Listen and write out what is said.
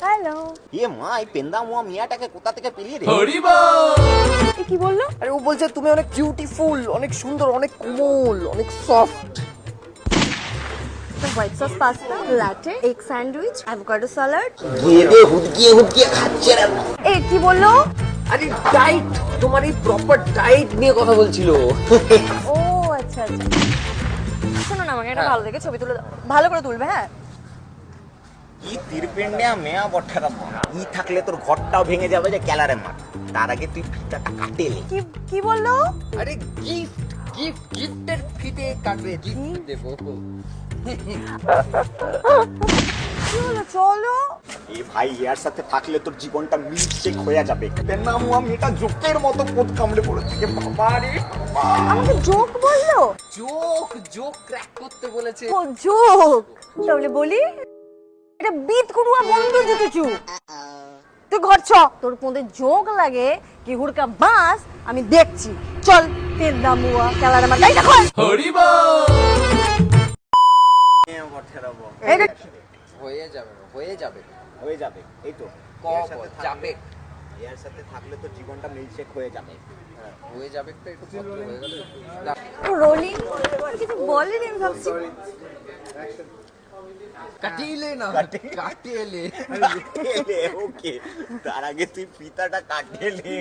Hello. মা, এই পেন্দা মুয়া মিয়াটাকে কোথা থেকে পেলি রে? এ কি বললো? আরে ও বলছে তুমি অনেক বিউটিফুল, অনেক সুন্দর, অনেক কোমল, অনেক soft. White sauce pasta, latte, egg sandwich, avocado salad. গেদে হুদকিয়ে খাচ্ছে রে। এ কি বললো? আরে ডাইট, তোমার এই প্রপার ডাইট নিয়ে কথা বলছিল। ও আচ্ছা আচ্ছা। শোনো না, আমাকে একটা ভালো দেখে ছবি তুলে দাও, ভালো করে তুলবে। হ্যাঁ, কি তিরপেন্ডিয়া মেয়া বঠারা। ই থাকলে তোর ঘরটাও ভেঙে যাবে যে ক্যালারে মার। তার আগে তুই ফিতাটা কাটেলে। কি কি বললো? আরে গিফটের ফিতে কাটবে, গিফট দেবো। কি হলো, চলো। এ ভাই, এর সাথে থাকলে তোর জীবনটা মিল্কশেক হয়ে যাবে। পেন্দা মুয়া মেয়েটা জোকের মতো কোদ কামড়ে পড়ে থাকে। বাবা রে বাবা। আমাকে জোক বললো? জোক ক্র্যাক করতে বলেছে। ও জোক, তাহলে বলি, এটা বিট করুয়া বন্ধু জুতেছু। তুই ঘর ছ, তোর মধ্যে জোক লাগে কি হুড়কা বাস আমি দেখছি। চল পেন্দা মুয়া খেলার মাঠে দেখো। মেয়া বঠারা বল। এই দেখ, হয়ে যাবে। হয়ে যাবে, এই তো। যাবে, এর সাথে থাকলে তোর জীবনটা মিল্কশেক হয়ে যাবে। হয়ে যাবে তো একটু ভদ্র হয়ে গেল। রোলিং কিছু বলেনি, আমি ভাবছি কাটিয়ে না, কাটিয়ে ওকে, তার আগে তুই ফিতাটা কাটিয়ে নে।